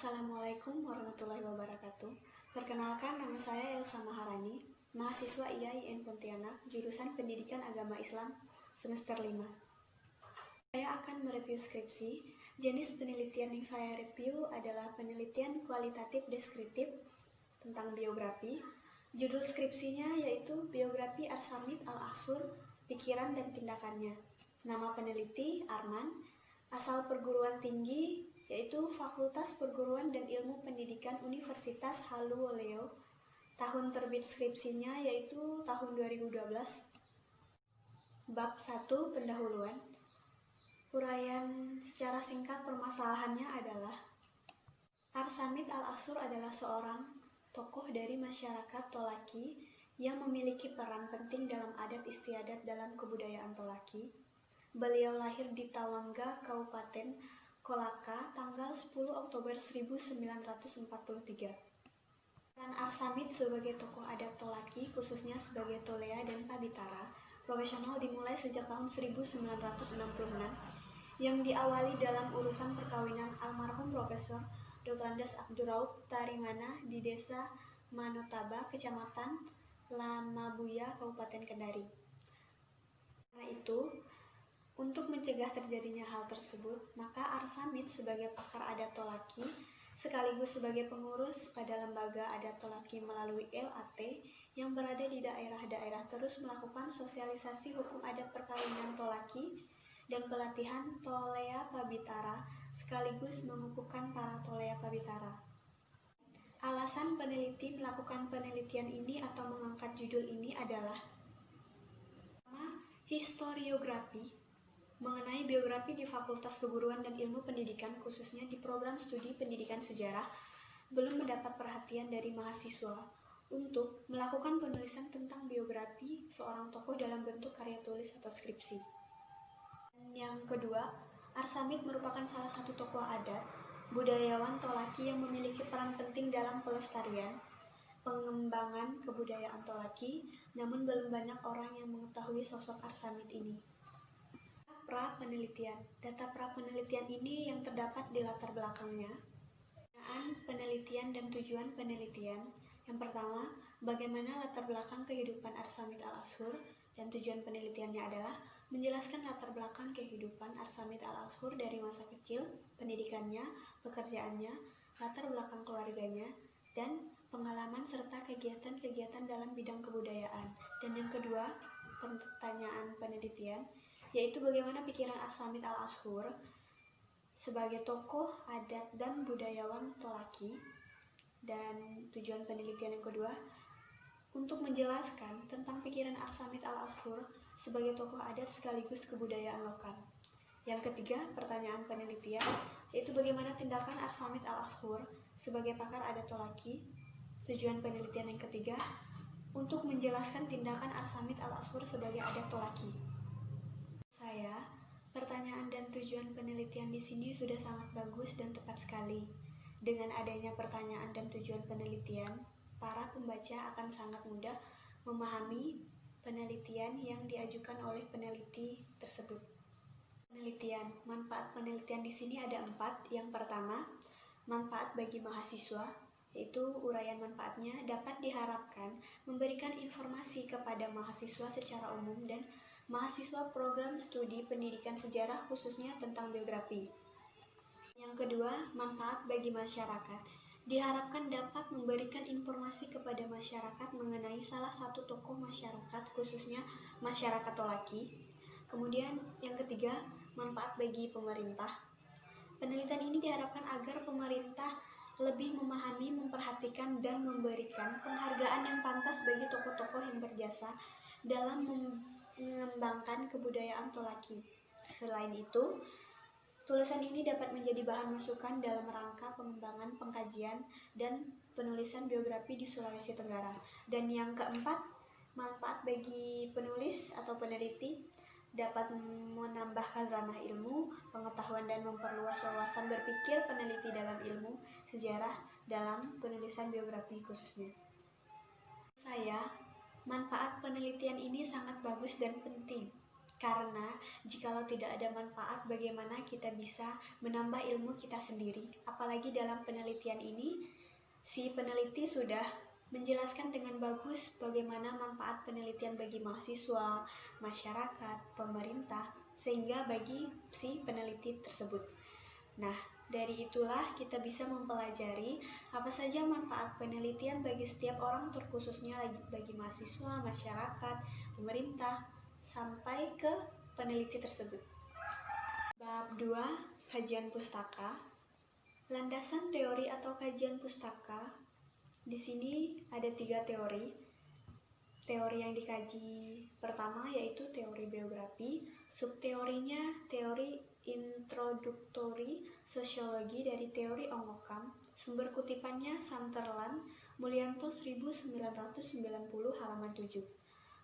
Assalamualaikum warahmatullahi wabarakatuh. Perkenalkan, nama saya Elsa Maharani, mahasiswa IAIN Pontianak, jurusan Pendidikan Agama Islam, semester 5. Saya akan mereview skripsi. Jenis penelitian yang saya review adalah penelitian kualitatif deskriptif tentang biografi. Judul skripsinya yaitu Biografi Arsamid Al-Ashur, Pikiran dan Tindakannya. Nama peneliti Arman, asal perguruan tinggi yaitu Fakultas Perguruan dan Ilmu Pendidikan Universitas Haluoleo. Tahun terbit skripsinya yaitu tahun 2012. Bab 1 pendahuluan. Uraian secara singkat permasalahannya adalah Arsamid Al-Ashur adalah seorang tokoh dari masyarakat Tolaki yang memiliki peran penting dalam adat istiadat dalam kebudayaan Tolaki. Beliau lahir di Tawangga, Kabupaten Kolaka, tanggal 10 Oktober 1943. Peran Arsamid sebagai tokoh adat Tolaki, khususnya sebagai Tolea dan Pabitara, profesional dimulai sejak tahun 1966, yang diawali dalam urusan perkawinan almarhum Profesor Dr. Andes Abdurraub Tarimana di desa Manotaba, Kecamatan Lamabuya, Kabupaten Kendari. Karena itu, untuk mencegah terjadinya hal tersebut, maka Arsamid sebagai pakar adat Tolaki sekaligus sebagai pengurus pada lembaga adat Tolaki melalui LAT yang berada di daerah-daerah terus melakukan sosialisasi hukum adat perkawinan Tolaki dan pelatihan Tolea Pabitara sekaligus mengukuhkan para Tolea Pabitara. Alasan peneliti melakukan penelitian ini atau mengangkat judul ini adalah pertama, historiografi mengenai biografi di Fakultas Keguruan dan Ilmu Pendidikan, khususnya di program studi pendidikan sejarah, belum mendapat perhatian dari mahasiswa untuk melakukan penulisan tentang biografi seorang tokoh dalam bentuk karya tulis atau skripsi. Dan yang kedua, Arsamid merupakan salah satu tokoh adat, budayawan Tolaki yang memiliki peran penting dalam pelestarian, pengembangan kebudayaan Tolaki, namun belum banyak orang yang mengetahui sosok Arsamid ini. Pra-penelitian. Data pra-penelitian ini yang terdapat di latar belakangnya. Penelitian dan tujuan penelitian. Yang pertama, bagaimana latar belakang kehidupan Arsamid Al-Ashur, dan tujuan penelitiannya adalah menjelaskan latar belakang kehidupan Arsamid Al-Ashur dari masa kecil, pendidikannya, pekerjaannya, latar belakang keluarganya, dan pengalaman serta kegiatan-kegiatan dalam bidang kebudayaan. Dan yang kedua, pertanyaan penelitian, yaitu bagaimana pikiran Arsamid Al-Ashur sebagai tokoh adat dan budayawan Tolaki. Dan tujuan penelitian yang kedua, untuk menjelaskan tentang pikiran Arsamid Al-Ashur sebagai tokoh adat sekaligus kebudayaan lokal. Yang ketiga, pertanyaan penelitian, yaitu bagaimana tindakan Arsamid Al-Ashur sebagai pakar adat Tolaki. Tujuan penelitian yang ketiga, untuk menjelaskan tindakan Arsamid Al-Ashur sebagai adat Tolaki. Pertanyaan dan tujuan penelitian di sini sudah sangat bagus dan tepat sekali. Dengan adanya pertanyaan dan tujuan penelitian, para pembaca akan sangat mudah memahami penelitian yang diajukan oleh peneliti tersebut. Penelitian, manfaat penelitian di sini ada 4. Yang pertama, manfaat bagi mahasiswa, yaitu uraian manfaatnya dapat diharapkan memberikan informasi kepada mahasiswa secara umum dan mahasiswa program studi pendidikan sejarah khususnya tentang biografi. Yang kedua, manfaat bagi masyarakat. Diharapkan dapat memberikan informasi kepada masyarakat mengenai salah satu tokoh masyarakat khususnya masyarakat Tolaki. Kemudian yang ketiga, manfaat bagi pemerintah. Penelitian ini diharapkan agar pemerintah lebih memahami, memperhatikan, dan memberikan penghargaan yang pantas bagi tokoh-tokoh yang berjasa dalam mengembangkan kebudayaan Tolaki. Selain itu, tulisan ini dapat menjadi bahan masukan dalam rangka pengembangan pengkajian dan penulisan biografi di Sulawesi Tenggara. Dan yang keempat, manfaat bagi penulis atau peneliti dapat menambah khazanah ilmu, pengetahuan, dan memperluas wawasan berpikir peneliti dalam ilmu sejarah dalam penulisan biografi khususnya. Manfaat penelitian ini sangat bagus dan penting Karena jikalau tidak ada manfaat, bagaimana kita bisa menambah ilmu kita sendiri? Apalagi dalam penelitian ini, si peneliti sudah menjelaskan dengan bagus bagaimana manfaat penelitian bagi mahasiswa, masyarakat, pemerintah, sehingga bagi si peneliti tersebut. Nah, dari itulah kita bisa mempelajari apa saja manfaat penelitian bagi setiap orang, terkhususnya bagi mahasiswa, masyarakat, pemerintah, sampai ke peneliti tersebut. Bab 2, kajian pustaka. Landasan teori atau kajian pustaka. Di sini ada 3 teori. Teori yang dikaji pertama yaitu teori biografi, subteorinya teori introduktori sosiologi dari teori Ongokam, sumber kutipannya Sutherland, Mulyanto 1990 halaman 7.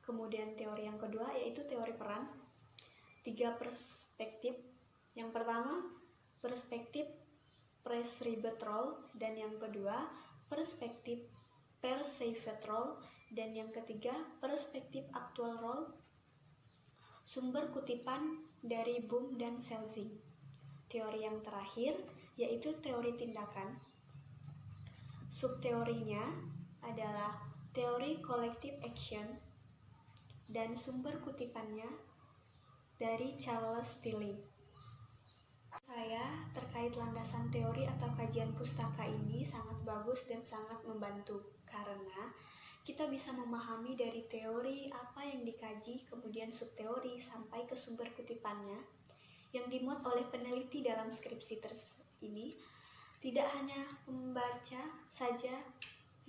Kemudian teori yang kedua yaitu teori peran, 3 perspektif. Yang pertama perspektif perceived role, dan yang kedua perspektif perceived role, dan yang ketiga perspektif actual role. Sumber kutipan dari Boom dan Selsing. Teori yang terakhir yaitu teori tindakan. Subteorinya adalah teori collective action, dan sumber kutipannya dari Charles Tilly. Saya terkait landasan teori atau kajian pustaka ini sangat bagus dan sangat membantu, karena kita bisa memahami dari teori apa yang dikaji, kemudian subteori sampai ke sumber kutipannya yang dimuat oleh peneliti dalam skripsi ini. Tidak hanya membaca saja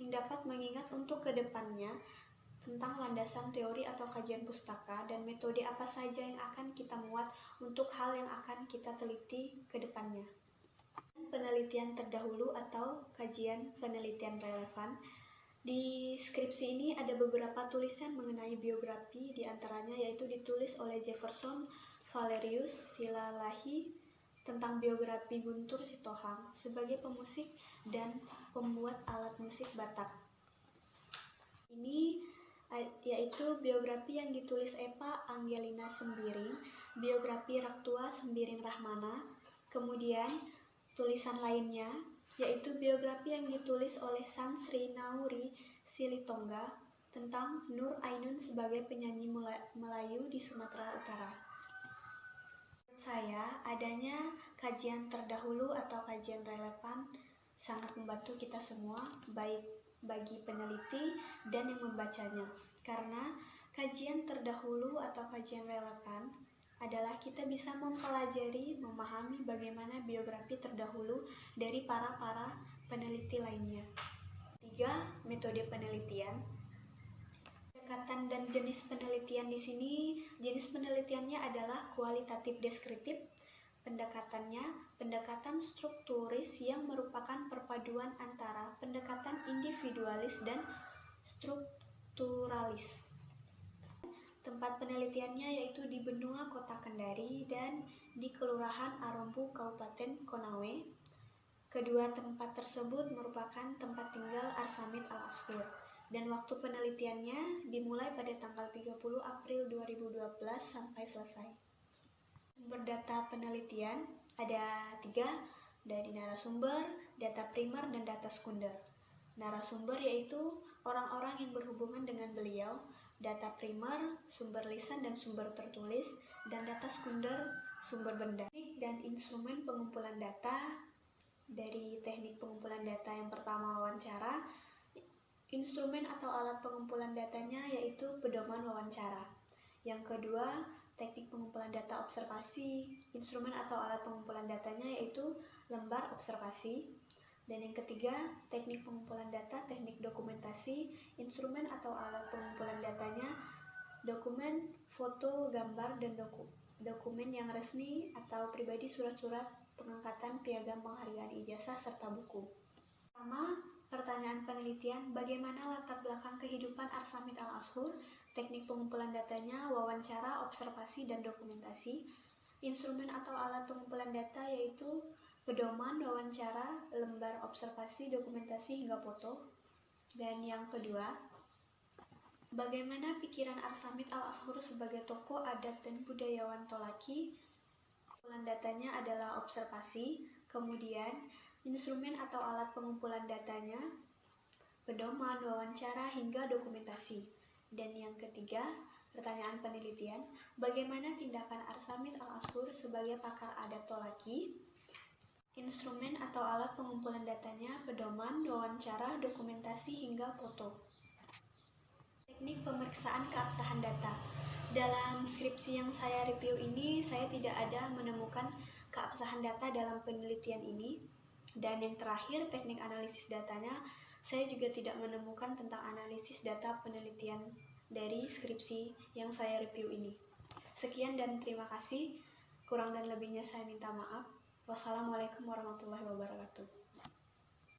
yang dapat mengingat untuk kedepannya tentang landasan teori atau kajian pustaka dan metode apa saja yang akan kita muat untuk hal yang akan kita teliti ke depannya. Penelitian terdahulu atau kajian penelitian relevan. Di skripsi ini ada beberapa tulisan mengenai biografi, diantaranya yaitu ditulis oleh Jefferson Valerius Silalahi tentang biografi Guntur Sitohang sebagai pemusik dan pembuat alat musik Batak. Ini yaitu biografi yang ditulis Eva Angelina Sembiring, biografi Raktua Sembiring Rahmana. Kemudian tulisan lainnya yaitu biografi yang ditulis oleh Sang Sri Nauri Silitongga tentang Nur Ainun sebagai penyanyi Melayu di Sumatera Utara. Menurut saya, adanya kajian terdahulu atau kajian relevan sangat membantu kita semua, baik bagi peneliti dan yang membacanya, karena kajian terdahulu atau kajian relevan adalah kita bisa mempelajari, memahami bagaimana biografi terdahulu dari para peneliti lainnya. 3. Metode penelitian. Pendekatan dan jenis penelitian di sini, jenis penelitiannya adalah kualitatif deskriptif. Pendekatannya, pendekatan strukturis yang merupakan perpaduan antara pendekatan individualis dan strukturalis. Tempat penelitiannya yaitu di Benua Kota Kendari dan di Kelurahan Arompu, Kabupaten Konawe. Kedua tempat tersebut merupakan tempat tinggal Arsamit Al-Ashhur, dan waktu penelitiannya dimulai pada tanggal 30 April 2012 sampai selesai. Sumber data penelitian ada 3, dari narasumber, data primer, dan data sekunder. Narasumber yaitu orang-orang yang berhubungan dengan beliau, data primer, sumber lisan dan sumber tertulis, dan data sekunder, sumber benda. Teknik dan instrumen pengumpulan data. Dari teknik pengumpulan data yang pertama wawancara, instrumen atau alat pengumpulan datanya yaitu pedoman wawancara. Yang kedua, teknik pengumpulan data observasi, instrumen atau alat pengumpulan datanya yaitu lembar observasi. Dan yang ketiga, teknik pengumpulan data, teknik dokumentasi, instrumen atau alat pengumpulan datanya, dokumen, foto, gambar, dan dokumen yang resmi atau pribadi, surat-surat pengangkatan, piagam penghargaan, ijazah, serta buku. Pertama, pertanyaan penelitian, bagaimana latar belakang kehidupan Arsamit Al-Ashhur, teknik pengumpulan datanya, wawancara, observasi, dan dokumentasi. Instrumen atau alat pengumpulan data yaitu pedoman, wawancara, lembar observasi, dokumentasi, hingga foto. Dan yang kedua, Bagaimana pikiran Arsamit Al-Ashur sebagai tokoh adat dan budayawan Tolaki? Pengumpulan datanya adalah observasi, kemudian instrumen atau alat pengumpulan datanya, pedoman, wawancara, hingga dokumentasi. Dan yang ketiga, pertanyaan penelitian, bagaimana tindakan Arsamit Al-Ashur sebagai pakar adat Tolaki? Instrumen atau alat pengumpulan datanya, pedoman, wawancara, dokumentasi, hingga foto. Teknik pemeriksaan keabsahan data. Dalam skripsi yang saya review ini, saya tidak ada menemukan keabsahan data dalam penelitian ini. Dan yang terakhir, teknik analisis datanya, saya juga tidak menemukan tentang analisis data penelitian dari skripsi yang saya review ini. Sekian dan terima kasih. Kurang dan lebihnya saya minta maaf. Wassalamualaikum warahmatullahi wabarakatuh.